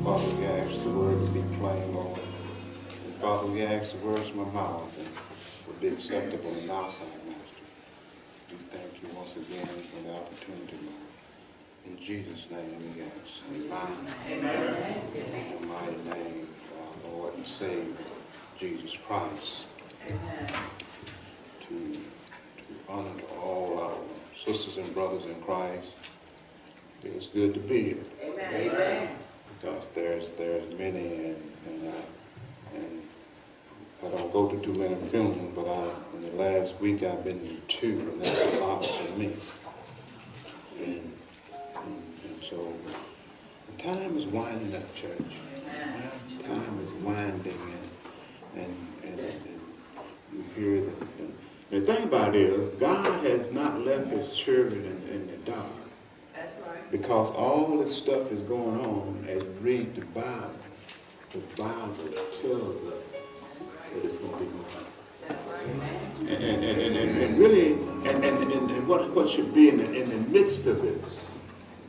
Father, we ask the words to be plain, Lord. And Father, we ask the words from my mouth and will be acceptable in thy sight, Master. We thank you once again for the opportunity, Lord. In Jesus' name we ask. Amen. Amen. In the mighty name of our Lord and Savior, Jesus Christ. Amen. To honor to all our sisters and brothers in Christ, it's good to be here. Amen. Because there's many, and I don't go to too many funerals, but in the last week I've been to two, and that's a lot for me. And so time is winding up, church. Time is winding, and you hear that. The thing about it is, God has not left his children in the dark. That's right. Because all this stuff is going on as we read the Bible tells us that it's going to be going on. That's right. And really, and what should be in the midst of this,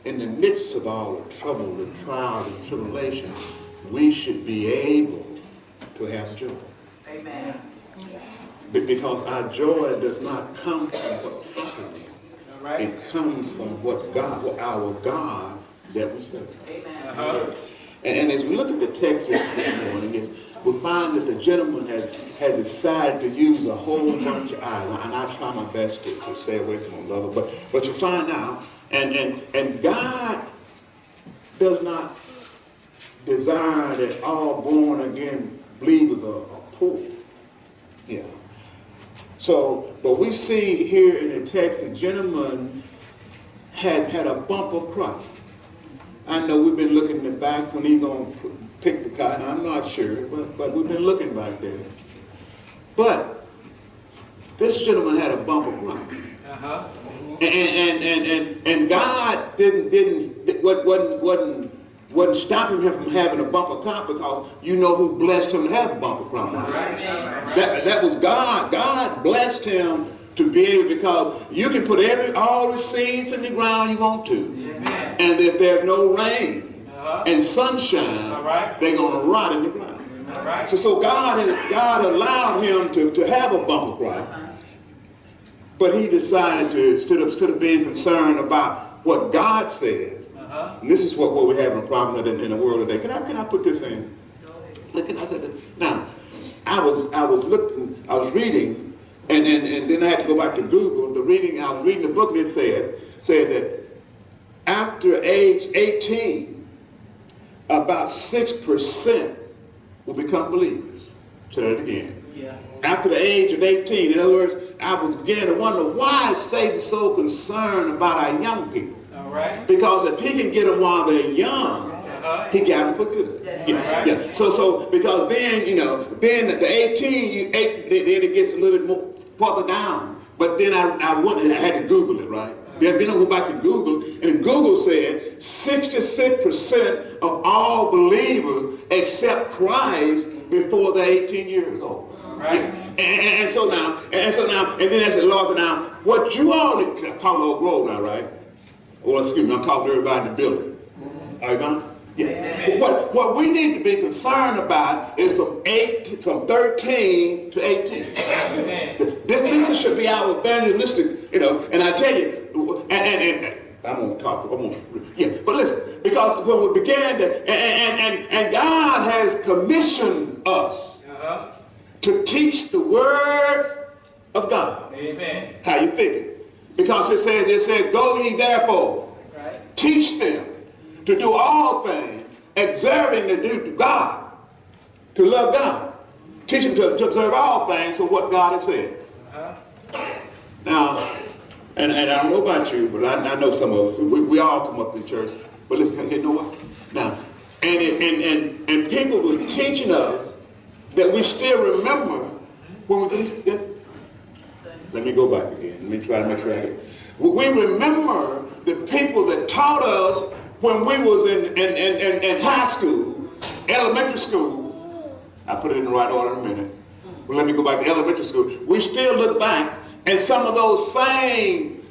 in the midst of all the trouble, the trials and tribulations, we should be able to have joy. Amen. Because our joy does not come from what's happening. Right. It comes from what our God that we serve. Amen. And as we look at the text this morning, we find that the gentleman has decided to use a whole bunch of eyes. And I try my best to stay away from the lover, but you find out, and God does not desire that all born again believers are poor. Yeah. So, but we see here in the text, the gentleman has had a bumper crop. I know we've been looking in the back when he's going to pick the cotton. I'm not sure, but we've been looking back there. But this gentleman had a bumper crop. And God wasn't stopping him from having a bumper crop, because you know who blessed him to have a bumper crop. That was God. God blessed him to be able, because you can put all the seeds in the ground you want to. Amen. And if there's no rain and sunshine, they're going to rot in the ground. So God allowed him to have a bumper crop. But he decided to, instead of being concerned about what God says, and this is what we're having a problem with in the world today. Can I put this in? Look, can I say this? Now, I was reading, and then I had to go back to Google. I was reading the book, and it said that after age 18, about 6% will become believers. Say that again. Yeah. After the age of 18, in other words, I was beginning to wonder, why is Satan so concerned about our young people? Right. Because if he can get them while they're young, he got them for good. Yeah. So because then, then the 18, then it gets a little bit more further down. But then I had to Google it, right? Then I went back to Google, and Google said 66% of all believers accept Christ before they're 18 years old. Right. Yeah. And so now, and then I said, Lord, so now, what you all call old Grove now, right? Well, excuse me, I'm talking to everybody in the building. Are you gone? Yeah. What we need to be concerned about is from 13 to 18. This should be our evangelistic, and I tell you, and I won't talk, but listen, because when we began to, and God has commissioned us to teach the word of God. Amen. How you figure? Because it says, go ye therefore, teach them to do all things, observing to do to God, to love God. Teach them to observe all things for what God has said. Now, and I don't know about you, but I know some of us, we all come up to the church, but listen, you know what? Now, and people were teaching us that we still remember when we did. Let me go back again. Let me try to make sure I get it. We remember the people that taught us when we was in high school, elementary school. I'll put it in the right order in a minute. Well, let me go back to elementary school. We still look back, and some of those same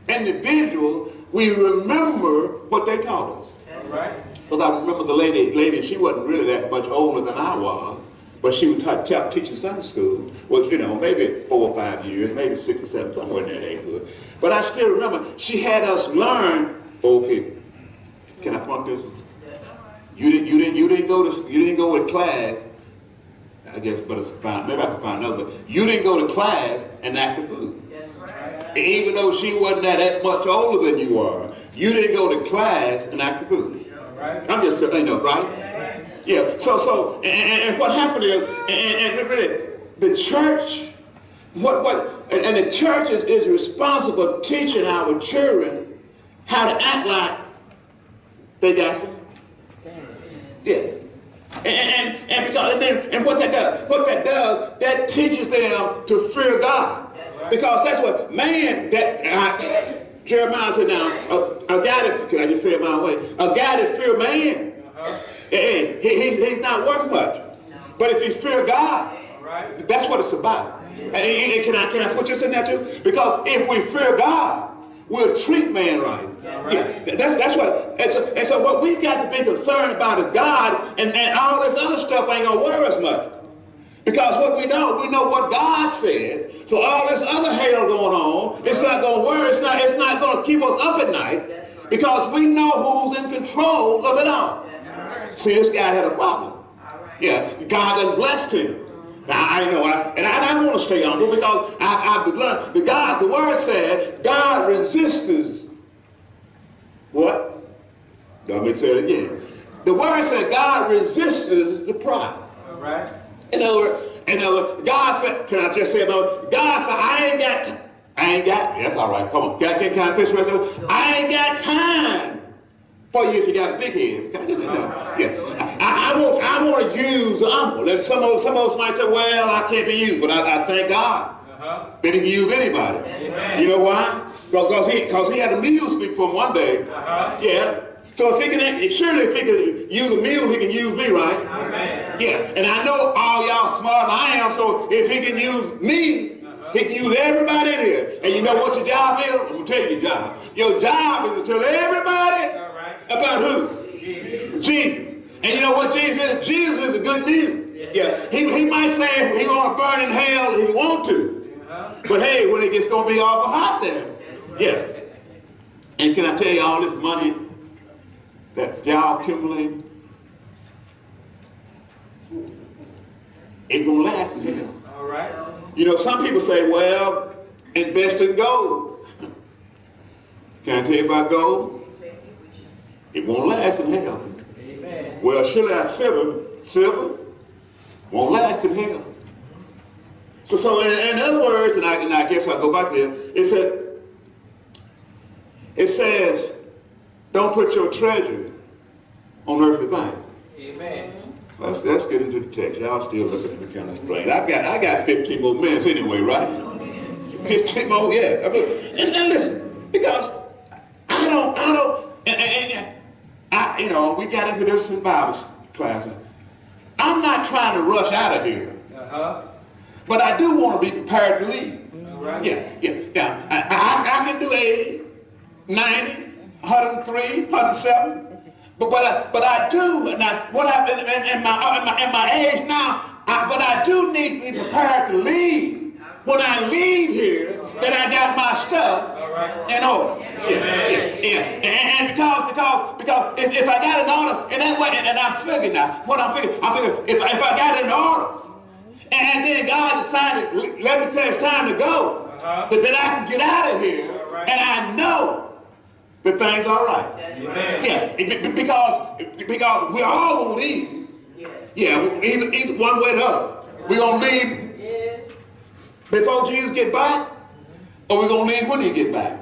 individuals, we remember what they taught us. That's right. Because I remember the lady, she wasn't really that much older than I was, but she was teaching Sunday school, which, you know, maybe 4 or 5 years, maybe 6 or 7, somewhere in that neighborhood. But I still remember she had us learn, okay, can I point this? You didn't go to class, I guess, but it's fine, maybe I can find another, but you didn't go to class and act the fool. That's right. Even though she wasn't that much older than you are, you didn't go to class and act the fool. Right. I'm just saying, you know, right? Yeah. So, and what happened is, and really, the church, and the church is responsible for teaching our children how to act like they got some. Yes. And because and what that does, that teaches them to fear God, because that's what man Jeremiah said, now, a guy that, can I just say it my way? A guy that fear man, he's not worth much. But if he's fear God, that's what it's about. And can I put this in there too? Because if we fear God, we'll treat man right. Yeah, that's what. And so what we've got to be concerned about is God, and all this other stuff ain't gonna worry us much. Because what we know what God says. So all this other hell going on, it's not going to worry. It's not going to keep us up at night, because we know who's in control of it all. See, this guy had a problem. Yeah, God done blessed him. Now I know, and I want to stay humble, because I've learned the word said God resists what? Let me say it again. The word said God resists the proud. All right. In other words, God said, can I just say about God said, I ain't got, that's all right, come on. Can I finish right there? I ain't got time for you if you got a big head. Can I just say no? Yeah. I want to use the humble. And some of us might say, well, I can't be used, but I thank God that he can use anybody. You know why? Because he had a mule speak for him one day. Yeah. So if he can use a mule, he can use me, right? Amen. Yeah. And I know all y'all smarter than I am, so if he can use me, he can use everybody in here. And you know what your job is? I'm going to tell you your job. Your job is to tell everybody about who? Jesus. And you know what Jesus is? Jesus is the good news. Yeah. He might say he going to burn in hell if he want to. But hey, when it gets going to be awful hot there. Yeah. And can I tell you all this money that y'all accumulate, it gonna last in here. All right. You know, some people say, well, invest in gold. Can I tell you about gold? It won't last in hell. Amen. Well, surely our silver won't last in hell. So in other words, and I guess I'll go back there, it says, don't put your treasure on earthly things. Amen. Let's get into the text. Y'all still looking at me kind of strange. I got 15 more minutes anyway, right? 15 more, yeah. And listen, because you know, we got into this in Bible class. I'm not trying to rush out of here. But I do want to be prepared to leave. Right. Yeah. I can do 80, 90, 103, 107. But I do, and in my age now, but I do need to be prepared to leave. When I leave here, that I got my stuff in order. Yeah. And because if I got it in order, and that way, and I'm figuring now, I'm figuring if I got it in order, and then God decided, let me tell it's time to go, that I can get out of here, and I know that things are right. Yeah, because we're all gonna leave. Yeah, either one way or the other. We're gonna leave before Jesus get back, or we're gonna leave when he get back.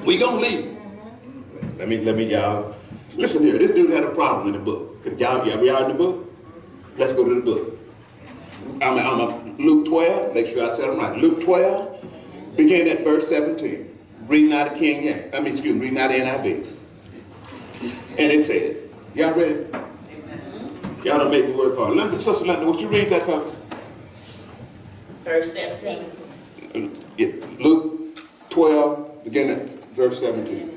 We're gonna leave. Let me y'all listen here. This dude had a problem in the book. Y'all we are in the book? Let's go to the book. I'm Luke 12. Make sure I said it right. Luke 12, beginning at verse 17. Reading out of King James. Reading out of NIV. And it says, y'all ready? Y'all don't make me work hard. Sister Linda, would you read that for us? Verse 17. Yeah, Luke 12, beginning at verse 17.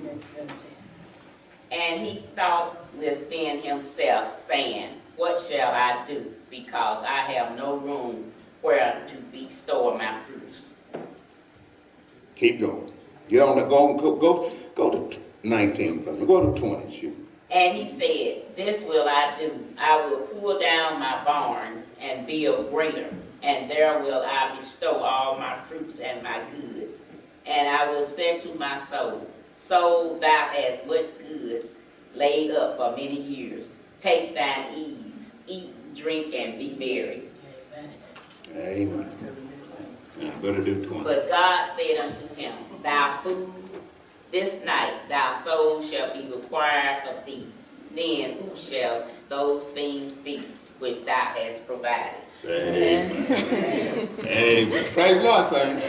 And he thought within himself, saying, what shall I do? Because I have no room where to bestow my fruits. Keep going. You don't go to 19. Go to 20. Shoot. And he said, this will I do. I will pull down my barns and build greater, and there will I bestow all my fruits and my goods. And I will say to my soul, soul, thou hast much goods laid up for many years. Take thine ease, eat, drink, and be merry. Amen. Now, better do 20. But God said unto him, thy food this night, thy soul shall be required of thee. Then who shall those things be which thou hast provided? Amen. Amen. Praise God, saints.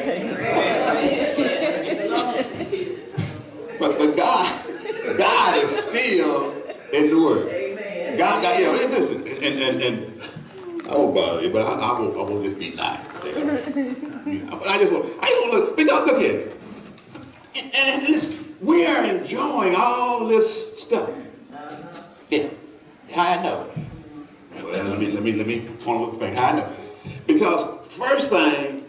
But God is still in the Word. God, you know, listen, and I won't bother you, but I won't just be nice. You know, but I just want to look, because look here. And listen, we are enjoying all this stuff. Yeah, how I know? Well, let me point a little thing. How I know? Because first thing,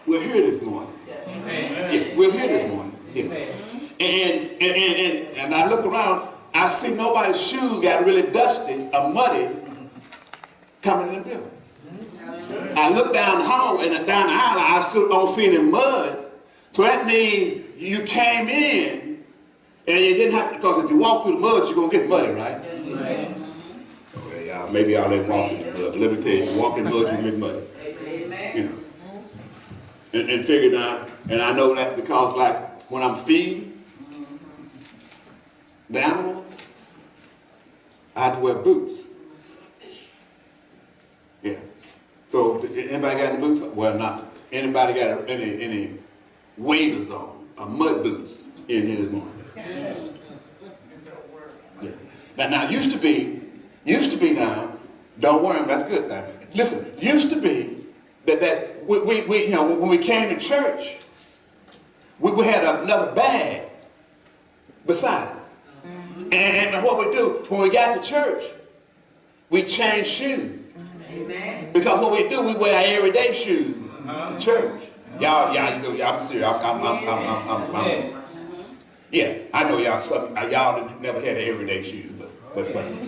we're here this morning. Yeah, we're here this morning. Yeah. And I look around, I see nobody's shoes got really dusty or muddy coming in the building. I look down the hall and down the aisle, I still don't see any mud. So that means you came in and you didn't have to, because if you walk through the mud, you're going to get muddy, right? Yes. Okay, y'all, maybe y'all didn't walk in the mud. Let me tell you, you walk in the mud, you get muddy. Amen. You know. And figure now, and I know that because like when I'm feeding the animal, I have to wear boots. Yeah. So anybody got any boots? Well, not. Anybody got any waders on, or mud boots in here this morning? Yeah. Now used to be now, don't worry, that's good now. Listen, used to be that we you know, when we came to church, we had another bag beside us. And what we do, when we got to church, we changed shoes. Amen. Because what we do, we wear our everyday shoes to church. Y'all, you know, I'm serious. Yeah, I know y'all never had everyday shoes, but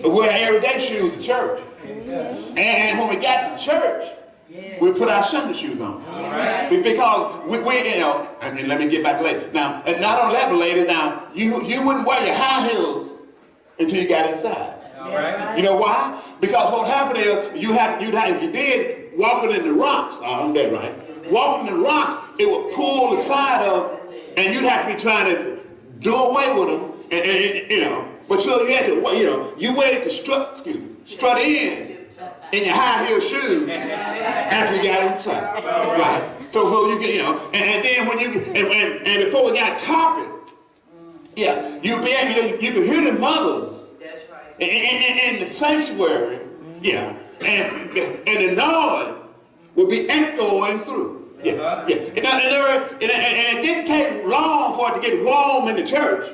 we wear our everyday shoes to church. And when we got to church, we put our Sunday shoes on. Because we you know, and let me get back to later. Now, and not only that, but later, now, you wouldn't wear your high heels until you got inside. You know why? Because what happened is, you'd have, if you did, walking in the rocks, I'm dead right. Walking in the rocks, it would pull the side up, and you'd have to be trying to do away with them, and you know. But so you had to, you know, you waited to strut in your high heel shoes after you got inside, right? So you get, you know, and then when you and before we got carpet, yeah, you'd be able to, you could hear the mothers in the sanctuary, yeah, and the noise would be echoing through. Yeah, yeah. And it didn't take long for it to get warm in the church,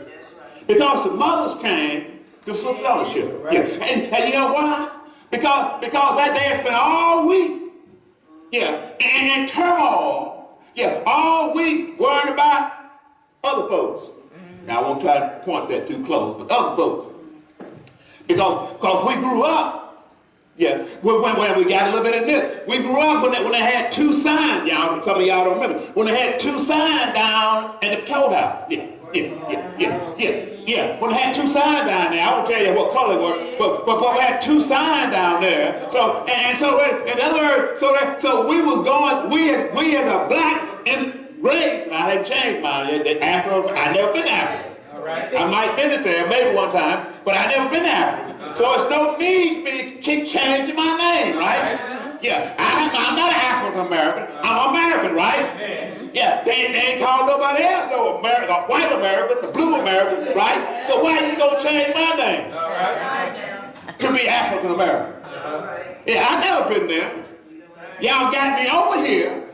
because the mothers came to some fellowship. Yeah, and you know why? Because that they had spent all week, yeah, in turmoil, yeah, all week worrying about other folks. Now I won't try to point that too close, but other folks, because we grew up. Yeah, when we got a little bit of this, we grew up when they had two signs, y'all. Some of y'all don't remember when they had two signs down in the courthouse. Yeah. When they had two signs down there, I won't tell you what color it was, but they had two signs down there. So in other words, so we was going. We as a black race. And I hadn't changed mine. Afro, I never been African. I might visit there maybe one time, but I never been African. So it's no need for me to keep changing my name, right? Yeah, I'm not an African American. I'm American, right? Yeah, they ain't called nobody else no American, white American, blue American, right? So why you gonna change my name to be African American? Yeah, I never been there. Y'all got me over here.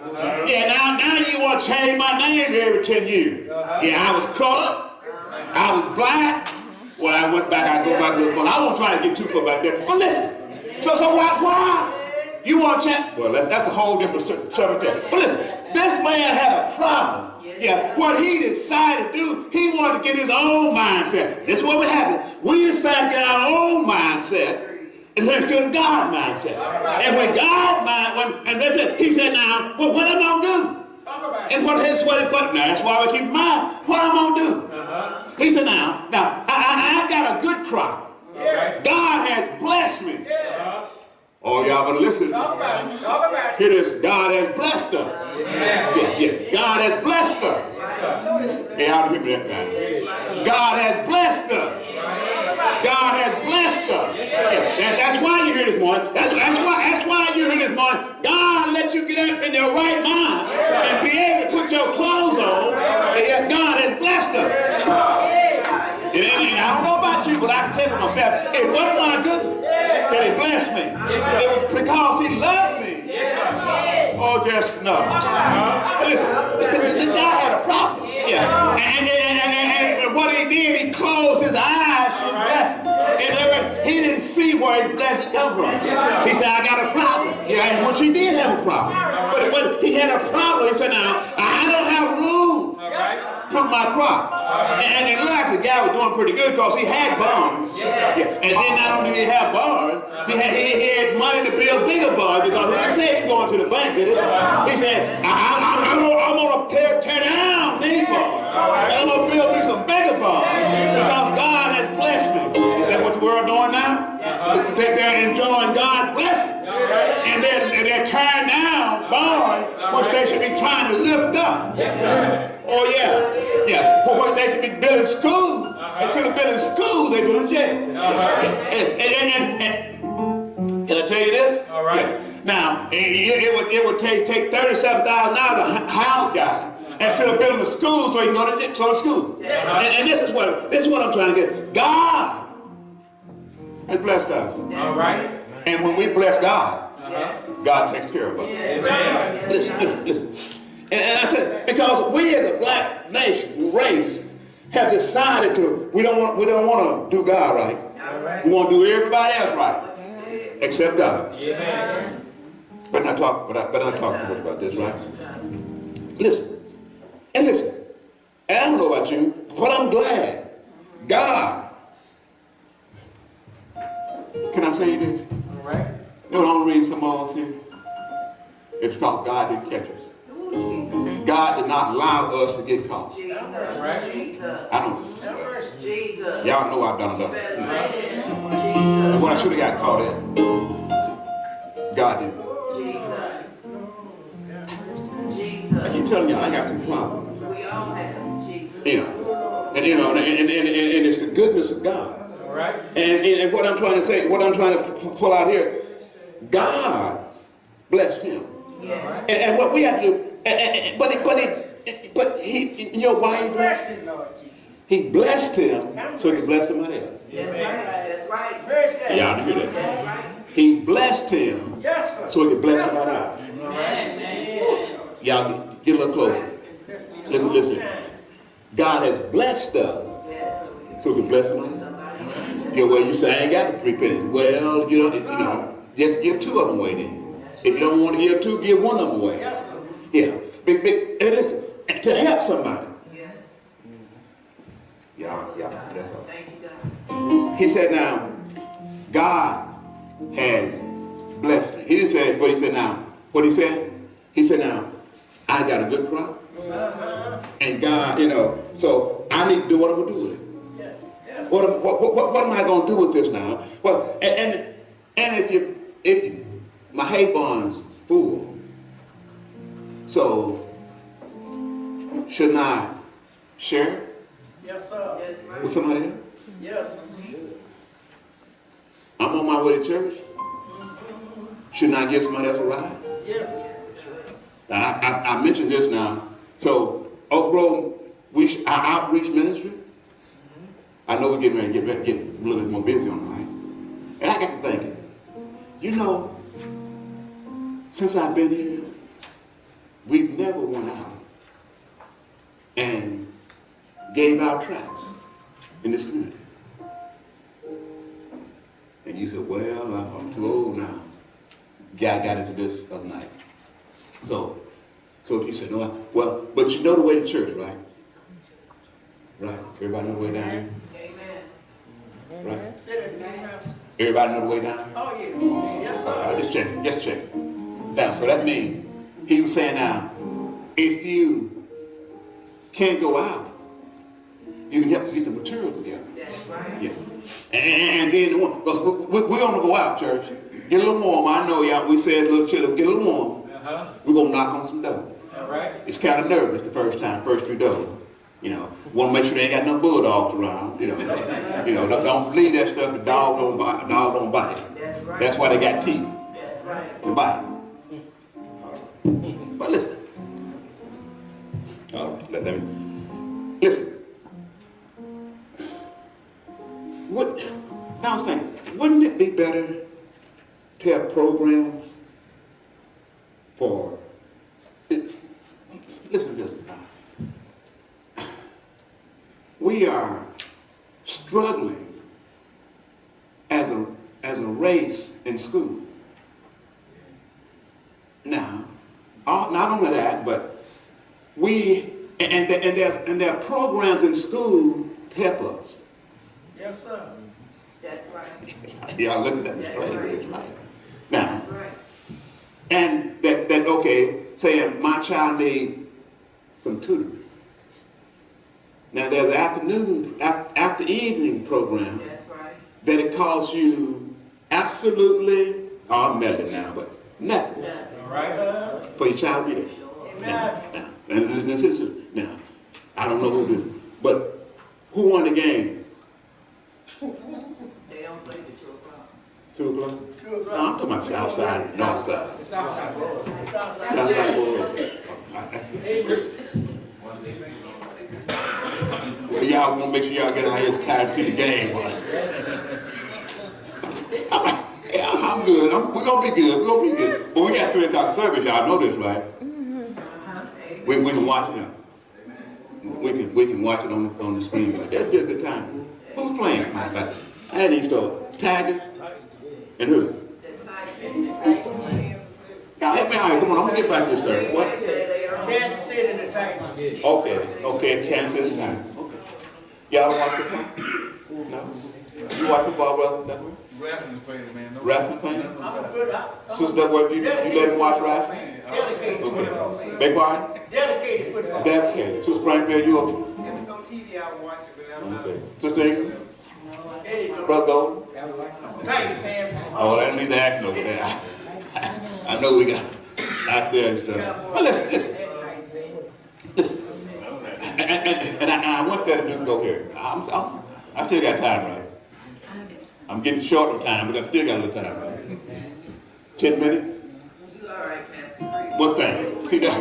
Yeah, now you want to change my name every 10 years. Yeah, I was colored. I was black. Well, I went back, I go back to the phone. I won't try to get too far back there. But listen, so why? You want to chat? Well, that's a whole different subject there. But listen, this man had a problem. Yeah, what he decided to do, he wanted to get his own mindset. This is what would happen. We decided to get our own mindset instead of God's mindset. And when God and that's it, he said, now, well, what am I going to do? And now that's why we keep in mind, what I'm going to do? He said, now, I've got a good crop. God has blessed me. Oh, y'all better listen. Talk about it. Talk about it. Hear this. God has blessed us. Yeah. God has blessed us. Hey, y'all hear me that time. God has blessed us. God has blessed us. Yeah. That's why you're here this morning. That's why you're here this morning. God let you get up in your right mind and be able to put your clothes on. Yeah, God has blessed us. And I don't know about you, but I can tell for myself, it wasn't my goodness that he blessed me. It was because he loved me. Oh, just no. Listen, this guy had a problem. Yeah. And what he did, he closed his eyes to his blessing. And he didn't see where his blessing come from. He said, I got a problem. Yeah, which he did have a problem. But when he had a problem, he said, now, I don't have room to put my crop. And it looked like the guy was doing pretty good because he had barns. Yeah. And then not only did he have barns, he had money to build bigger barns because he didn't say he's going to the bank, did he? He said, I'm going to tear down these barns. And I'm going to build me some bigger barns because God has blessed me. Is that what the world doing now? They're enjoying God's blessing. And they're tearing down barns which they should be trying to lift up. Oh, yeah. For what they should be building schools. Instead of building schools, they building jail. And can I tell you this? All right. Yeah. Now, it would take $37,000 to house guys instead of building a school so he can go to school. And this is what I'm trying to get. God has blessed us. All right. And when we bless God, God takes care of us. Amen. Listen. And I said, because we as a black nation, race, have decided we don't want to do God right. We want to do everybody else right, except God. Yeah. But not talk too much about this, right? Listen. And I don't know about you, but I'm glad God. Can I say this? All right. You know, I'm reading some of us here. It's called God Didn't Catch Us. God did not allow us to get caught. Jesus. I don't know. Jesus. Y'all know I've done enough. And what I should have got caught at, God didn't. Jesus. I keep telling y'all, I got some problems. We all have. Jesus. And it's the goodness of God. All right. And what I'm trying to say, what I'm trying to pull out here, God bless him. Yes. And what we have to do. But he, you know why he blessed him? He blessed him so he could bless somebody else. That's right. Y'all hear that? That's right. He blessed him so he could bless somebody else. Y'all get a little closer. Listen. God has blessed us so he could bless somebody else. Yeah, well, you say I ain't got the 3 pennies. Well, you know, just give 2 of them away then. If you don't want to give 2, give 1 of them away. Yeah, and listen, to help somebody. Yes. Yeah, that's all. Thank you, God. He said, now, God has blessed me. He didn't say that, but he said, now, what he said? He said, now, I got a good crop. And God, so I need to do what I'm going to do with it. Yes. What am I going to do with this now? Well, and if my hay barn's full, so, shouldn't I share? Yes, sir. With somebody else? Yes, sir. I'm on my way to church. Shouldn't I give somebody else a ride? Yes. I mentioned this now. So, Oak Grove, our outreach ministry, I know we're getting ready to get a little bit more busy on the night. And I got to thinking, since I've been here, we've never went out and gave out tracts in this community. And you said, well, I'm too old now. Guy got into this other night. So you said, no, well, but you know the way to church, right? Right? Everybody know the way down here? Amen. Right? Sit at the house. Everybody know the way down here? Oh, yeah. Yes, sir. Just check it. Now, so that means, he was saying now, if you can't go out, you can help get the material together. That's right. Yeah. And then because we're gonna go out, church. Get a little warm. I know y'all. We said a little chilly. Get a little warm. We're gonna knock on some doors. All right. It's kind of nervous the first few doors. You know, want to make sure they ain't got no bulldogs around. You know, don't leave that stuff. The dog don't bite. Dog don't bite. That's right. That's why they got teeth. That's right. To bite. But listen. All right, let me listen. Now I was thinking, wouldn't it be better to have programs for, listen to this. We are struggling as a race in school. Now, not only that, but there are programs in school to help us. Yes, sir. That's right. Y'all look at that. That's Right. Now, That's right. and that okay, saying my child needs some tutoring. Now there's an after evening program That's right. that it costs you absolutely, I'm melting now, but nothing All right. for your child to be there. Now, and listen, now, I don't know who this is, but who won the game? They don't play the 2 o'clock. 2 o'clock? 2 o'clock. No, I'm talking about south side, north side. It's out that road. It's out that South road. side. Well, y'all want to make sure y'all get out here tired to see the game. Yeah, I'm good. We're going to be good. But we got 3 o'clock service. Y'all know this, right? We can watch it. We can watch it on the screen. That'd be a good time. Who's playing? I had these Tigers and who? Y'all help me out here. Come on, I'm gonna get back to this third. What? Kansas City and the Titans. Okay, Kansas City. Okay. Y'all don't watch football? No. You watch football, brother? No? Rapping fan, man. No Rapping fan? I'm a football. Sister Duckworth, you let him watch rapping? Dedicated football. Big boy? Dedicated football. Dedicated. Sister Springfield, you okay? If it's on TV, I watch it, but I'm not. Okay. Sister Ingram? There you go. Brother Golden? Titan fan. Oh, that needs action over there. I know we got out there and stuff. But listen. And I want that to go here. I still got time, right? I'm getting short of time, but I still got a little time, right? 10 minutes? You all right, Pastor? Well, thank you. See that?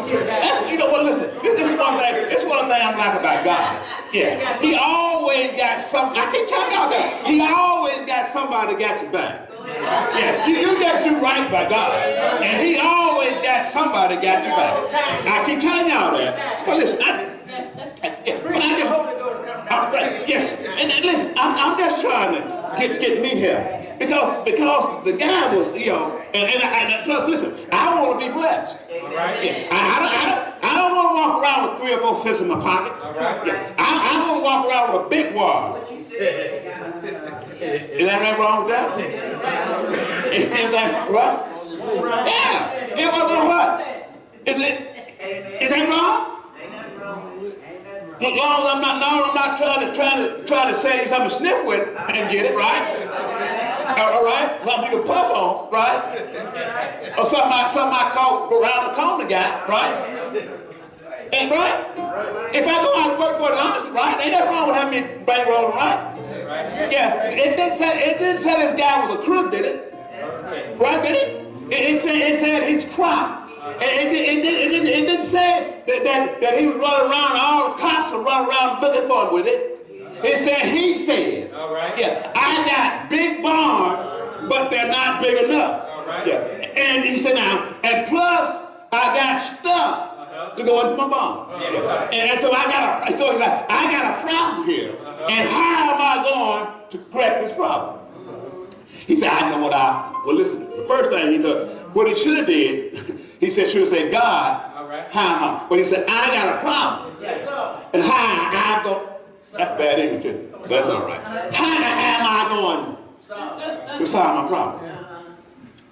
You know what? Listen. This is one thing. This is one thing I like about God. Yeah. He always got something. I keep telling y'all that. He always got somebody got your back. Yeah. You just do right by God, and He always got somebody got your back. I keep telling y'all that. But listen. Yes. And listen. I'm just trying to get me here. Because the guy was, and plus listen, I want to be blessed. Yeah. I don't want to walk around with 3 or 4 cents in my pocket. Yeah. I want to walk around with a big wallet. Is that wrong with that? Is that right? Yeah. It was what? Is that wrong? As long as I'm not trying to say something to sniff with and get it right. All right, something you can puff on, right? Or something I call around the corner guy, right? Ain't right? If I go out and work for the honest, right? Ain't nothing wrong with having me bankrolling, right? Yeah, it didn't say this guy was a crook, did it? Right, did it? It said his crop. It didn't say that he was running around, all the cops were running around looking for him with it. It said he said, all right. Yeah, I got big barns, but they're not big enough. All right. Yeah. And he said now, and plus I got stuff to go into my barn. And so he's like, I got a problem here. And how am I going to correct this problem? He said, I know well, listen, the first thing he thought, what he should have did, he should have said, God, how am I? But he said, I got a problem. Yes, sir. And how I'm going, that's bad English too, but that's all right. How am I going to solve my problem?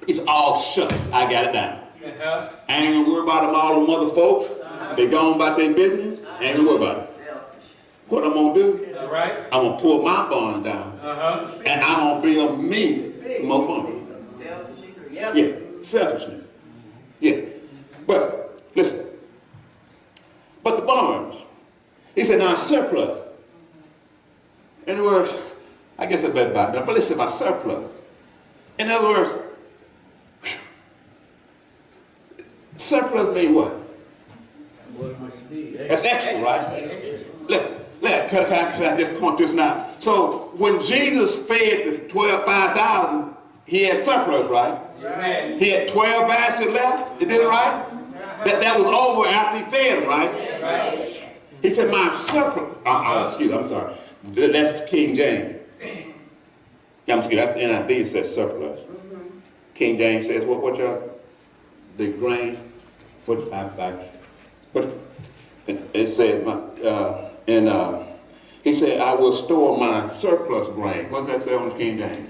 It's all shucks, I got it down. I ain't gonna worry about them all them other folks. They gone about their business. I ain't gonna worry about it. What I'm gonna do, I'm gonna pull my barn down. And I'm gonna build me some more barn. Yeah, selfishness. Yeah. But, listen. But the barns, he said, now surplus. In other words, I guess that's better about that, but listen about surplus. In other words, surplus means what? That's extra, right? Can I just point this now? So when Jesus fed the 5,000, he had surplus, right? Amen. He had 12 baskets left. He did it right? That was over after he fed them, right? He said, my surplus. I'm sorry. That's King James. That's the NIV. It says surplus. King James says, what y'all? The grain. But it said, he said, I will store my surplus grain. What does that say on King James?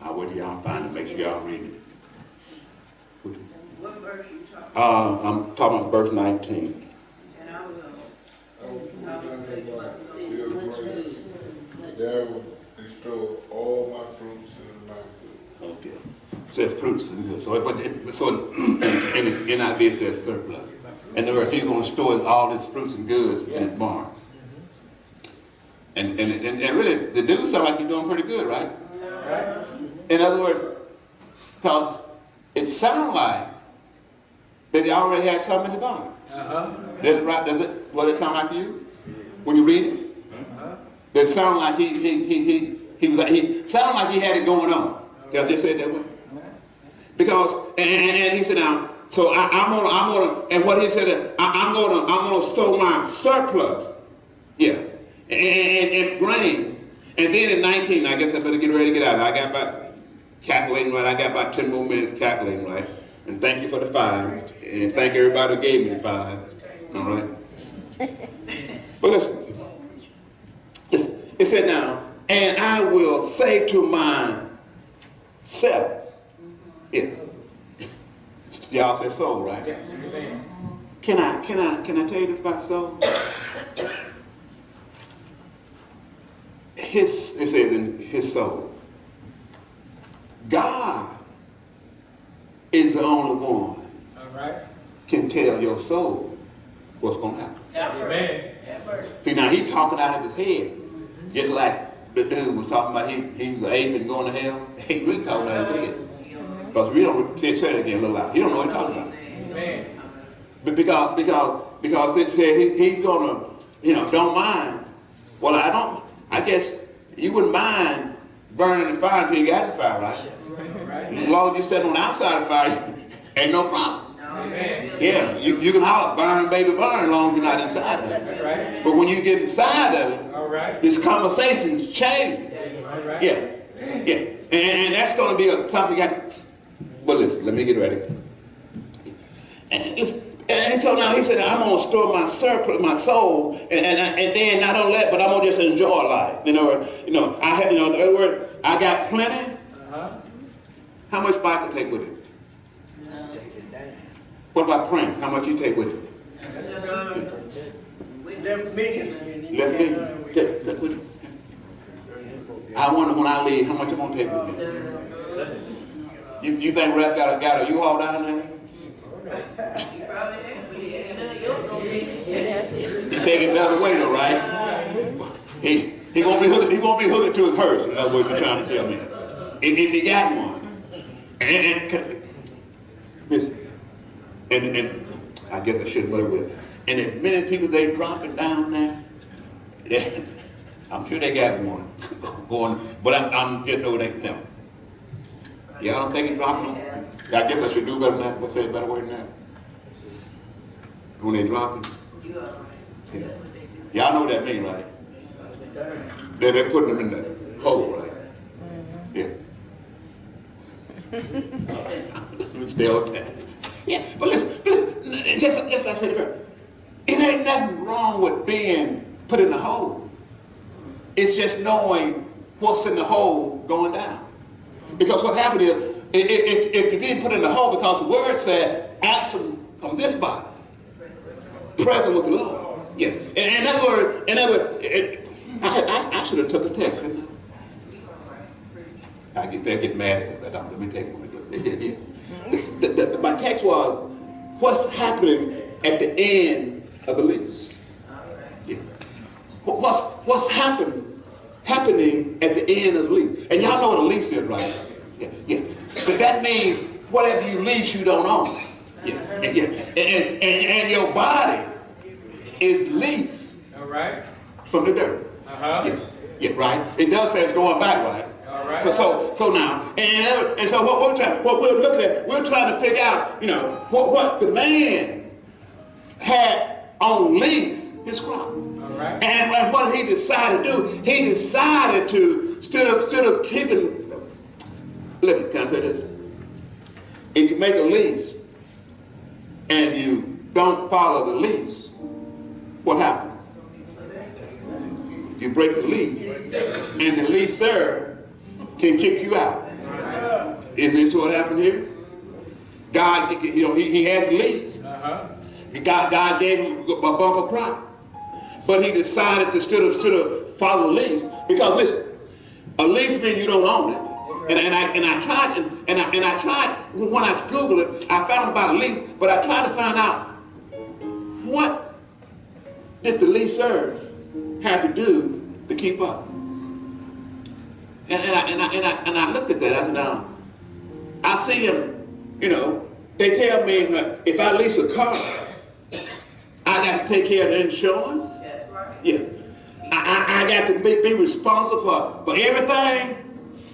I wait till y'all find it, make sure y'all read it. What verse you talking? I'm talking about verse 19. And I will There will bestow all my fruits in my good. Okay. It says fruits and goods. So in the NIV it says surplus. In other words, he's going to store all his fruits and goods in his barn. And really, the dude sounds like he's doing pretty good, right? In other words, because it sounds like that he already has something in the barn. Does it sound like to you when you read it? Does it sound like he sounded like he had it going on? Can I just say it that way? Because and he said now, so I'm gonna and what he said, I'm gonna sow my surplus, yeah, and grain, and then in 19, I guess I better get ready to get out. I got about calculating right. I got about 10 more minutes calculating right. And thank you for the 5, and thank everybody who gave me the 5. All right. But listen, it said now, and I will say to myself, yeah. Y'all say soul, right? Yeah. Can I tell you this about soul? It says in his soul, God is the only one can tell your soul what's going to happen. Amen. See, now he's talking out of his head, just like the dude was talking about he was an ape and going to hell. He really talking out of his head. Because we don't say it again a little loud. He don't know what he's talking about. Amen. But because it said he's gonna, don't mind. Well, I guess you wouldn't mind burning the fire until you got in the fire, right? As long as you sit on the outside of the fire, ain't no problem. Amen. Yeah, you can holler, burn, baby, burn, as long as you're not inside of it. Right. But when you get inside of it, this conversation's changing. Yeah. And that's going to be something you got to... Well, listen, let me get ready. And so now he said, I'm going to store my surplus, my soul, and then not only that, but I'm going to just enjoy life. In other words, I got plenty. How much Bible take with it? What about Prince? How much you take with it? $11 million. Left with it. I wonder when I leave, how much I'm going to take with me? You think Rap got a U-Haul down there? He's taking the other way though, right? He won't be hooked to his hearse. In other words, you're trying to tell me. If he got one. And I guess I shouldn't put it with. And as many people they dropping down there, I'm sure they got one going, but I'm just know they know. Y'all don't think he's dropping them? I guess I should do better than that. What's a better way than that? When they dropping. Yeah. Y'all know what that means, right? They're putting them in the hole, right? Yeah. Stay on that. Yeah, but listen, just like I said earlier, it ain't nothing wrong with being put in the hole. It's just knowing what's in the hole going down. Because what happened is, if you're being put in the hole, because the word said, absent from this body, present with the Lord. Yeah. In other words, I should have took a text, shouldn't I? Get mad at me. Let me take one. My text was, what's happening at the end of the lease? Yeah. What's happening at the end of the lease? And y'all know what a lease is, right? Yeah. But that means whatever you lease, you don't own. Yeah. And your body is leased. All right. From the dirt. Yeah, right. It does say it's going back, right? All right. So now, and so what we're looking at, we're trying to figure out, what the man had on lease, his crop. All right. And what he decided to do, he decided to, instead of keeping, can I say this? If you make a lease and you don't follow the lease, what happens? You break the lease, and the leaser can kick you out. Is this what happened here? God, he had the lease. God gave him a bumper crop, but he decided to still follow the lease, because listen, a lease means you don't own it. And I tried when I Googled it, I found about a lease, but I tried to find out what did the leaser have to do to keep up. And I looked at that. I said, now, I see him, they tell me if I lease a car, I got to take care of the insurance. That's right. Yeah. I got to be responsible for everything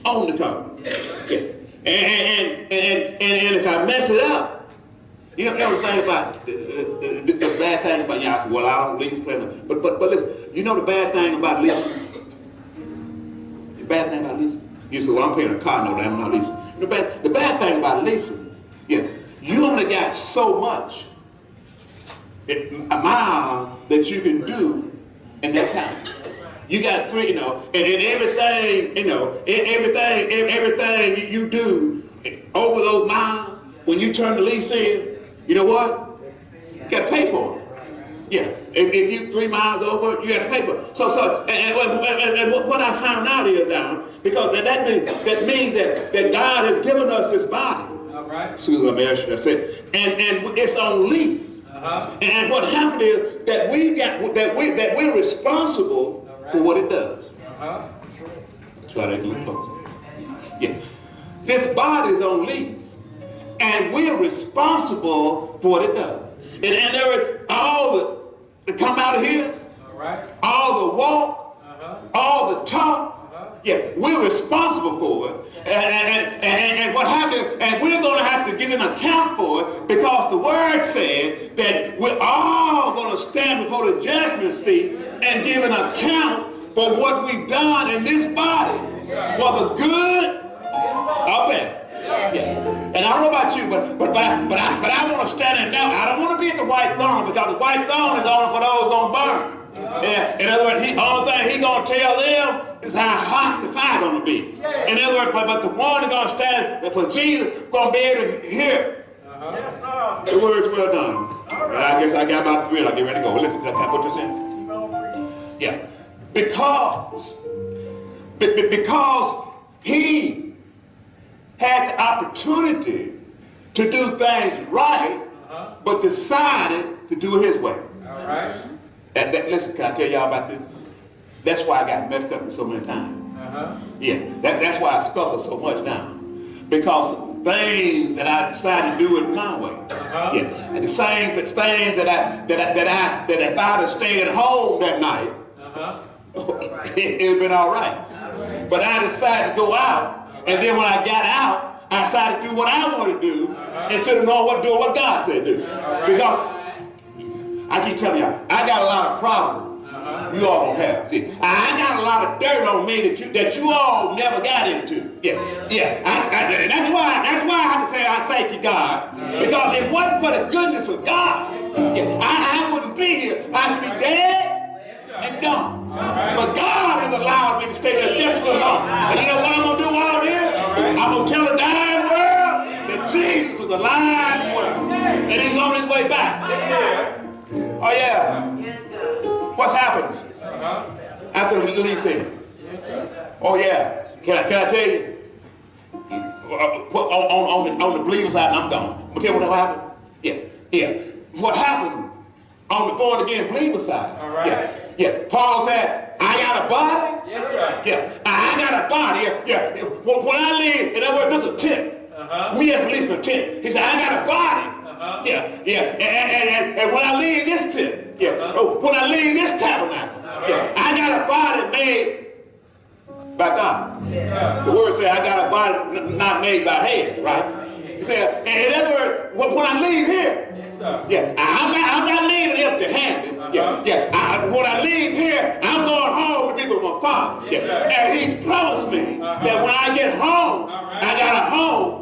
on the car. Yeah. And if I mess it up, the thing about the bad thing about y'all say, well, I don't lease, but listen, the bad thing about leasing? The bad thing about leasing? You say, well, I'm paying a car note, I'm not leasing. The bad thing about leasing, you only got so much a mile that you can do in that time. You got three, and everything, everything you do over those miles, when you turn the lease in, you know what? You got to pay for it. Yeah. If you 3 miles over, you got to pay for it. So what I found out is now, because that means that God has given us this body. All right. Excuse me, I should have said, and it's on lease. And what happened is that we're responsible for what it does. Try that a little closer. Yeah. This body is on lease. And we're responsible for what it does. And there is all the come out of here, all the walk, all the talk. Yeah, we're responsible for it. And what happened, and we're going to have to give an account for it, because the word said that we're all going to stand before the judgment seat and give an account for what we've done in this body, whether good or bad. Yeah. And I don't know about you, but I want to stand in now. I don't want to be at the white throne, because the white throne is only for those going to burn. Yeah. In other words, the only thing he's going to tell them is how hot the fire going to be. In other words, but the one that's going to stand for Jesus going to be able to hear. Yes, sir. The word's well done. I guess I got about 3 and I'll get ready to go. Listen, can I put this in? Yeah. Because he had the opportunity to do things right, but decided to do it his way. All right. Listen, can I tell y'all about this? That's why I got messed up so many times. Yeah, that's why I suffer so much now. Because things that I decided to do it my way. Yeah, and the same things that if I'd have stayed at home that night, it'd have been all right. But I decided to go out, and then when I got out, I decided to do what I wanted to do instead of knowing what God said do. Because I keep telling y'all, I got a lot of problems You all don't have. See, I got a lot of dirt on me that you all never got into. Yeah. And that's why I have to say I thank you, God. Because if it wasn't for the goodness of God, I wouldn't be here. I should be dead and gone. But God has allowed me to stay here just for long. And you know what I'm going to do while I'm here? I'm going to tell the dying world that Jesus is alive and well. And he's on his way back. Oh yeah. What's happened after the lease in? Oh yeah. Can I tell you? On the believer side, I'm gone. I'm gonna tell you what happened. Yeah. What happened on the born again believer side? All right. Yeah. Paul said, I got a body. Yes, sir. Yeah. I got a body. Yeah. When I leave, in other words, this is a tent. We have leased a tent. He said, I got a body. And when I leave this tent, when I leave this tabernacle, I got a body made by God. The word says I got a body not made by hand, right? He said, in other words, when I leave here, I'm not leaving empty-handed. When I leave here, I'm going home to be with my Father. And He's promised me that when I get home, I got a home.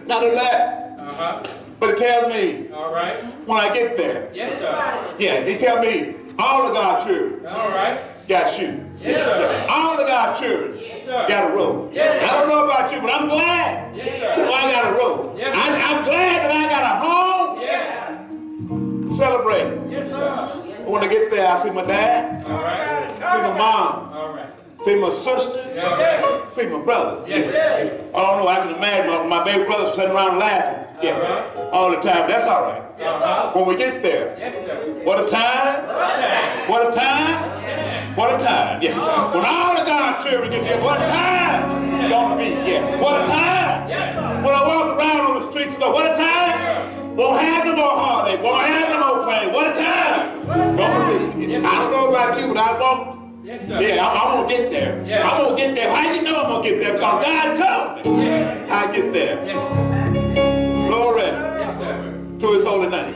Not only that, but it tells me when I get there. Yes, sir. He tells me all of God's children got shoes. Yes, sir. All of God's children got a robe. Yes, sir. I don't know about you, but I'm glad I got a robe. Yes, I'm glad that I got a home to celebrate. Yes, sir. When I get there, I see my dad, see my mom, see my sister, see my brother. I don't know, I can imagine my baby brother sitting around laughing all the time, but that's all right. When we get there, what a time, what a time, what a time. When all of God's children get there, what a time it's gonna be. What a time. When I walk around on the streets, what a time. Won't have no more heartache, won't have no more pain. What a time it's gonna be. I don't know about you, but I won't. I'm gonna get there. I'm gonna get there. How you know I'm gonna get there? Because God told me I get there. Glory to His holy name.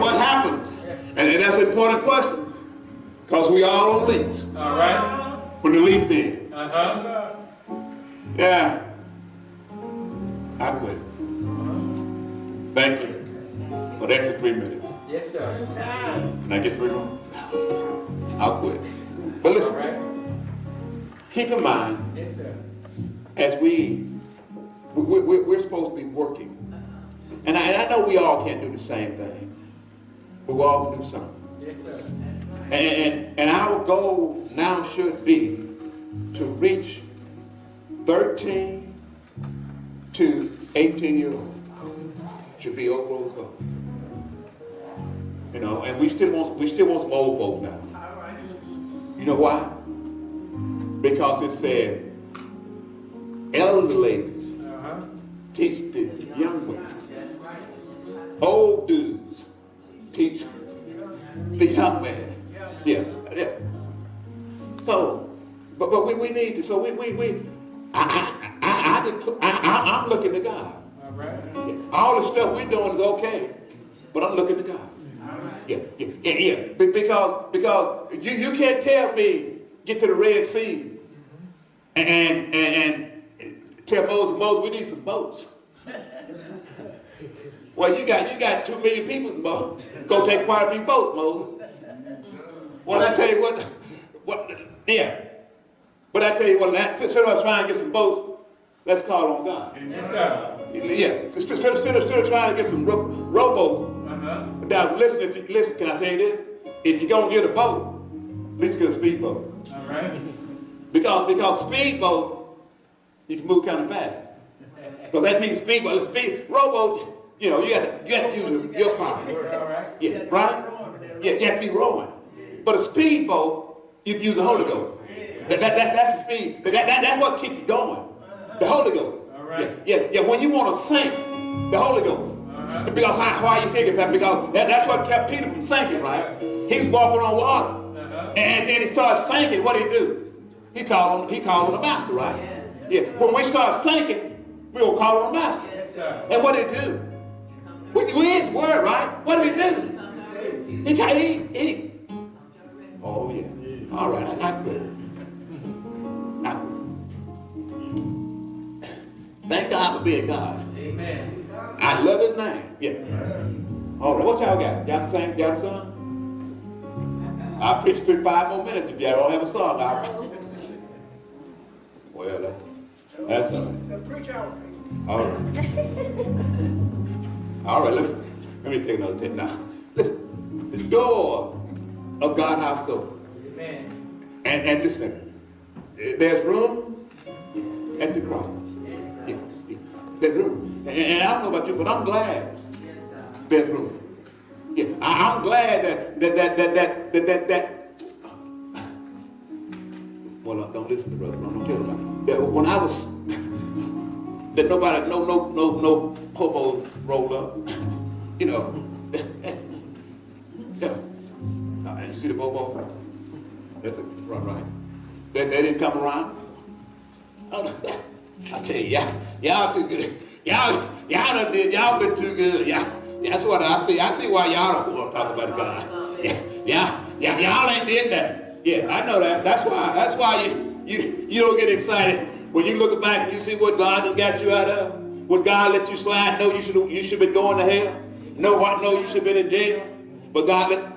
What happened? And that's an important question. Because we all on lease. When the lease in. I quit. Thank you for the extra 3 minutes. Yes, sir. Can I get 3 more? I'll quit. But listen, keep in mind, as we're supposed to be working. And I know we all can't do the same thing, but we all can do something. Yes, sir. And our goal now should be to reach 13 to 18 years old. Should be over those goals. You know, and we still want some old folks now. You know why? Because it says, elder ladies teach the young women. Old dudes teach the young man. So, but we need to. So I'm looking to God. All the stuff we're doing is okay, but I'm looking to God. Because you can't tell me get to the Red Sea and tell Moses, we need some boats. Well, you got 2 million people in boats. Go take quite a few boats, Moses. Well, I tell you what. But I tell you what, instead of trying to get some boats, let's call on God. Yes, sir. Instead of trying to get some rowboats. Now, listen, can I tell you this? If you're going to get a boat, at least get a speedboat. Because speedboat, you can move kind of fast. Because that means rowboat, you have to use your power. Right? You have to be rowing. But a speedboat, you can use the Holy Ghost. That's the speed. That's what keeps you going. The Holy Ghost. When you want to sink, the Holy Ghost. Because how you figure, Pastor? Because that's what kept Peter from sinking, right? He was walking on water. And then he started sinking. What did he do? He called on the master, right? When we start sinking, we'll call on the master. And what did he do? We his word, right? What did he do? He. Oh yeah. All right, I quit. Thank God for being God. Amen. I love his name. Yeah. All right, what y'all got? Y'all sing? Y'all song? I'll preach 5 more minutes if y'all don't have a song. Well, that's all right. The preacher out. All right. All right, let me take another take now. Listen, the door of God's house is open. Amen. And listen, there's room at the cross. Yeah, yeah. There's room. And I don't know about you, but I'm glad there's room. Yeah, I'm glad that well, don't listen to brother. Don't tell about it. That when I was that nobody, no hobos rolled up. You know. Yeah. And you see the bobo? That's the front right. They didn't come around. Oh, I tell you, y'all too good. Y'all been too good. That's what I see. I see why y'all don't want to talk about God. Y'all ain't did that. Yeah, I know that. That's why you don't get excited when you look back and you see what God has got you out of. What God let you slide. No, you should been going to hell. No, you should have been in jail. But God let.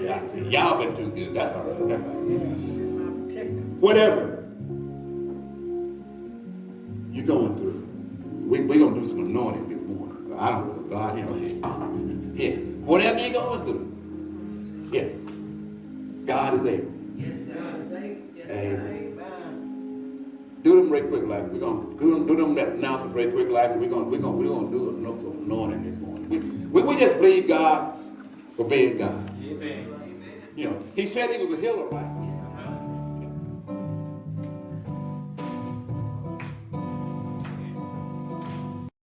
Yeah, y'all been too good. That's all right. That's all right. Whatever you're going through, we're going to do some anointing this morning. I don't know, God, yeah. Whatever you're going through, yeah. God is able. Yes, Amen. Do them right quick, like we're gonna do them that announcement right quick, like we're gonna do some anointing this morning. We just believe God for being God. Amen. You know, He said He was a healer, right?